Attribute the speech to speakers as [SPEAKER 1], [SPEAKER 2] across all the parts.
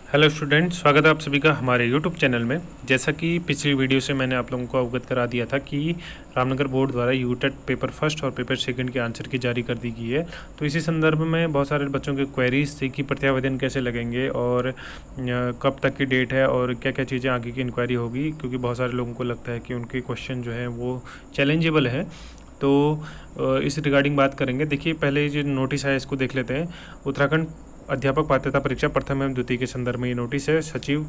[SPEAKER 1] Hello student, स्वागत है आप सभी का हमारे यूट्यूब चैनल में। जैसा कि पिछली वीडियो से मैंने आप लोगों को अवगत करा दिया था कि रामनगर बोर्ड द्वारा यूटेट पेपर फर्स्ट और पेपर सेकंड के आंसर की जारी कर दी गई है। तो इसी संदर्भ में बहुत सारे बच्चों के क्वेरीज थी कि प्रत्यावेदन कैसे लगेंगे और कब तक की डेट है और क्या क्या चीज़ें आगे की इंक्वायरी होगी, क्योंकि बहुत सारे लोगों को लगता है कि उनके क्वेश्चन जो है वो चैलेंजेबल है। तो इस रिगार्डिंग बात करेंगे। देखिए, पहले जो नोटिस है इसको देख लेते हैं। उत्तराखंड अध्यापक पात्रता परीक्षा प्रथम एवं द्वितीय के संदर्भ में ये नोटिस है। सचिव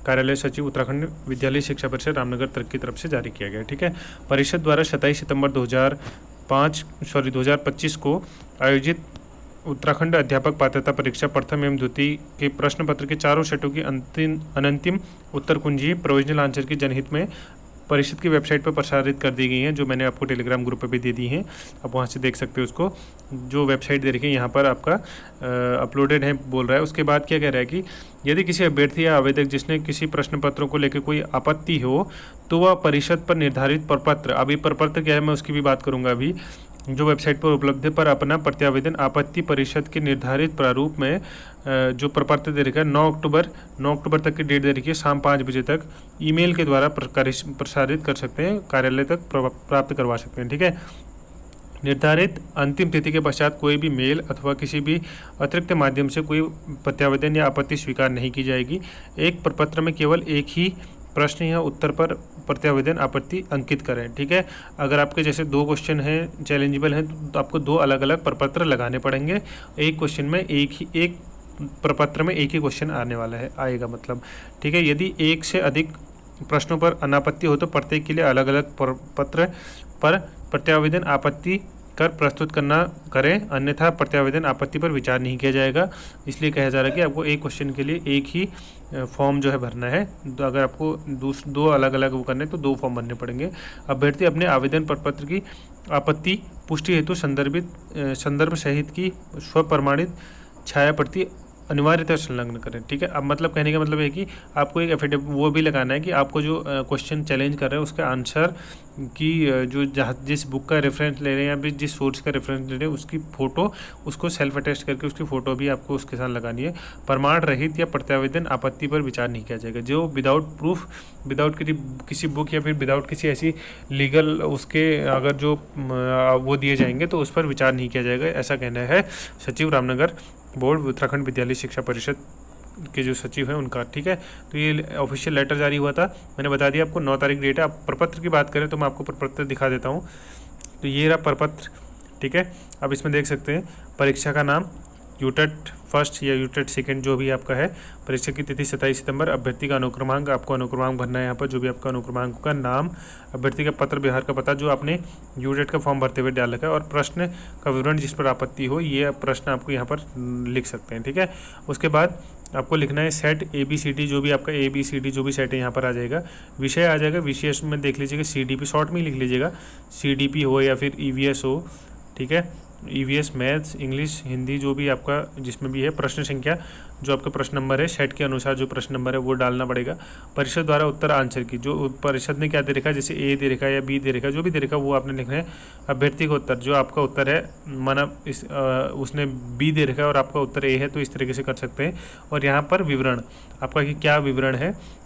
[SPEAKER 1] कार्यालय सचिव उत्तराखंड विद्यालय शिक्षा परिषद रामनगर तक की तरफ से जारी किया गया है। ठीक है। परिषद द्वारा 27 सितंबर 2025 को आयोजित उत्तराखंड अध्यापक पात्रता परीक्षा प्रथम एवं द्वितीय के प्रश्न पत्र के चारों सेटों की अनंतिम उत्तर कुंजी प्रोविजनल आंसर की जनहित में परिषद की वेबसाइट पर प्रसारित कर दी गई हैं, जो मैंने आपको टेलीग्राम ग्रुप पे भी दे दी हैं। आप वहाँ से देख सकते हो उसको। जो वेबसाइट दे रखी है यहाँ पर आपका अपलोडेड है बोल रहा है। उसके बाद क्या कह रहा है कि यदि किसी अभ्यर्थी या आवेदक जिसने किसी प्रश्न पत्रों को लेकर कोई आपत्ति हो तो वह परिषद पर निर्धारित प्रपत्र, अभी प्रपत्र क्या है मैं उसकी भी बात करूँगा अभी, जो वेबसाइट पर उपलब्ध है, पर अपना प्रत्यावेदन आपत्ति परिषद के निर्धारित प्रारूप में जो प्रपत्र दे रखा है 9 अक्टूबर तक की डेट दे रखी है, शाम 5 बजे तक ईमेल के द्वारा प्रसारित कर सकते हैं, कार्यालय तक प्राप्त करवा सकते हैं। ठीक है। निर्धारित अंतिम तिथि के पश्चात कोई भी मेल अथवा किसी भी अतिरिक्त माध्यम से कोई प्रत्यावेदन या आपत्ति स्वीकार नहीं की जाएगी। एक प्रपत्र में केवल एक ही प्रश्न या उत्तर पर प्रत्यावेदन आपत्ति अंकित करें। ठीक है। अगर आपके जैसे 2 क्वेश्चन हैं चैलेंजेबल हैं तो आपको 2 अलग अलग प्रपत्र लगाने पड़ेंगे। एक क्वेश्चन में एक प्रपत्र में एक ही क्वेश्चन आने वाला है, आएगा मतलब। ठीक है। यदि एक से अधिक प्रश्नों पर अनापत्ति हो तो प्रत्येक के लिए अलग अलग पत्र पर प्रत्यावेदन आपत्ति कर प्रस्तुत करना करें, अन्यथा प्रत्यावेदन आपत्ति पर विचार नहीं किया जाएगा। इसलिए कहा जा रहा है कि आपको एक क्वेश्चन के लिए एक ही फॉर्म जो है भरना है। तो अगर आपको 2 अलग अलग वो करने तो 2 फॉर्म भरने पड़ेंगे। अभ्यर्थी अपने आवेदन प्रपत्र की आपत्ति पुष्टि हेतु संदर्भ सहित की स्वप्रमाणित छाया प्रति अनिवार्यता संलग्न करें। ठीक है। अब मतलब कहने का मतलब है कि आपको एक एफिडेविट वो भी लगाना है कि आपको जो क्वेश्चन चैलेंज कर रहे हैं उसके आंसर की जो जिस बुक का रेफरेंस ले रहे हैं या जिस सोर्स का रेफरेंस ले रहे हैं उसकी फ़ोटो, उसको सेल्फ अटेस्ट करके उसकी फ़ोटो भी आपको उसके साथ लगानी है। प्रमाण रहित या प्रत्यावेदन आपत्ति पर विचार नहीं किया जाएगा। जो विदाउट प्रूफ, विदाउट किसी बुक या फिर विदाउट किसी ऐसी लीगल उसके अगर जो वो दिए जाएंगे तो उस पर विचार नहीं किया जाएगा, ऐसा कहना है सचिव रामनगर बोर्ड उत्तराखंड विद्यालय शिक्षा परिषद के जो सचिव हैं उनका। ठीक है। तो ये ऑफिशियल लेटर जारी हुआ था, मैंने बता दिया आपको 9 तारीख डेट है। आप प्रपत्र की बात करें तो मैं आपको प्रपत्र दिखा देता हूँ। तो ये रहा प्रपत्र। ठीक है। अब इसमें देख सकते हैं परीक्षा का नाम यूटेट फर्स्ट या यूटेट सेकंड जो भी आपका है। परीक्षा की तिथि 27 सितंबर। अभ्यर्थी का अनुक्रमांक, आपको अनुक्रमांक भरना है यहाँ पर, जो भी आपका अनुक्रमांक का नाम, अभ्यर्थी का पत्र व्यवहार का पता जो आपने यूटेट का फॉर्म भरते हुए डाल रखा है, और प्रश्न का विवरण जिस पर आपत्ति हो, ये प्रश्न आपको यहाँ पर लिख सकते हैं। ठीक है। उसके बाद आपको लिखना है सेट ABCD, जो भी आपका ABCD जो भी सेट है यहाँ पर आ जाएगा। विषय आ जाएगा, विषय में देख लीजिएगा CDP, शॉर्ट में ही लिख लीजिएगा, CDP हो या फिर EVS हो। ठीक है। EVS मैथ्स, इंग्लिश, हिंदी जो भी आपका जिसमें भी है। प्रश्न संख्या जो आपका प्रश्न नंबर है सेट के अनुसार जो प्रश्न नंबर है वो डालना पड़ेगा। परिषद द्वारा उत्तर आंसर की, जो परिषद ने क्या दे रखा है, जैसे A दे रखा है या B दे रखा है, जो भी दे रखा है वो आपने लिखना है। अभ्यर्थी का उत्तर, जो आपका उत्तर है, माना उसने B दे रखा है और आपका उत्तर A है, तो इस तरीके से कर सकते हैं। और यहाँ पर विवरण आपका कि क्या विवरण है,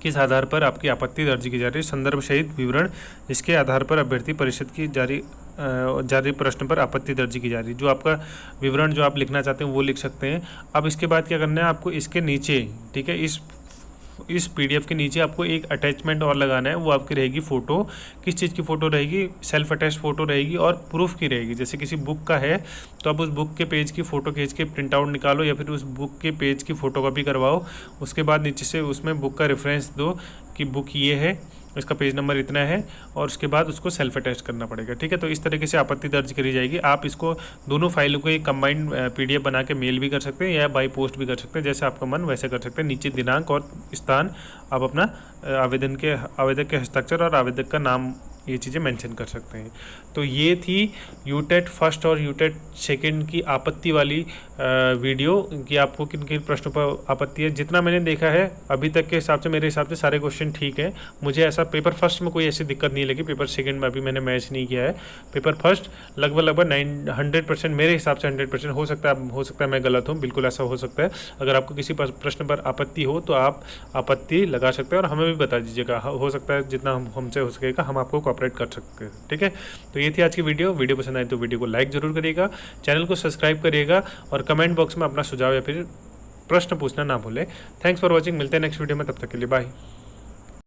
[SPEAKER 1] किस आधार पर आपकी आपत्ति दर्ज की जा रही है, संदर्भ सहित विवरण जिसके आधार पर अभ्यर्थी परिषद की जारी प्रश्न पर आपत्ति दर्ज की जा रही है। जो आपका विवरण जो आप लिखना चाहते हैं वो लिख सकते हैं। अब इसके बाद क्या करना है आपको, इसके नीचे, ठीक है, इस PDF के नीचे आपको एक अटैचमेंट और लगाना है। वो आपकी रहेगी फ़ोटो। किस चीज़ की फ़ोटो रहेगी, सेल्फ अटैच फ़ोटो रहेगी और प्रूफ की रहेगी। जैसे किसी बुक का है तो आप उस बुक के पेज की फ़ोटो खींच के प्रिंट आउट निकालो या फिर उस बुक के पेज की फ़ोटोकॉपी करवाओ। उसके बाद नीचे से उसमें बुक का रेफरेंस दो कि बुक ये है, इसका पेज नंबर इतना है, और उसके बाद उसको सेल्फ अटैच करना पड़ेगा। ठीक है। तो इस तरीके से आपत्ति दर्ज करी जाएगी। आप इसको दोनों फाइलों को एक कंबाइंड PDF बना के मेल भी कर सकते हैं या बाई पोस्ट भी कर सकते हैं, जैसे आपका मन वैसे कर सकते हैं। नीचे दिनांक और स्थान आप अपना आवेदक के हस्ताक्षर और आवेदक का नाम, ये चीज़ें मेंशन कर सकते हैं। तो ये थी यूटेट फर्स्ट और यूटेट सेकंड की आपत्ति वाली वीडियो कि आपको किन किन प्रश्नों पर आपत्ति है। जितना मैंने देखा है अभी तक के हिसाब से, मेरे हिसाब से सारे क्वेश्चन ठीक है। मुझे ऐसा पेपर फर्स्ट में कोई ऐसी दिक्कत नहीं लगी, पेपर सेकंड में अभी मैंने मैच नहीं किया है। पेपर फर्स्ट लगभग 100% मेरे हिसाब से 100% हो सकता है मैं गलत हूँ, बिल्कुल ऐसा हो सकता है। अगर आपको किसी प्रश्न पर आपत्ति हो तो आप आपत्ति लगा सकते हैं और हमें भी बता दीजिएगा। हो सकता है जितना हमसे हो सकेगा हम आपको कोऑपरेट कर सकते हैं, ठीक है। तो ये थी आज की वीडियो पसंद आए तो वीडियो को लाइक जरूर करिएगा, चैनल को सब्सक्राइब करिएगा और कमेंट बॉक्स में अपना सुझाव या फिर प्रश्न पूछना ना भूलें। थैंक्स फॉर वॉचिंग, मिलते हैं नेक्स्ट वीडियो में, तब तक के लिए बाय।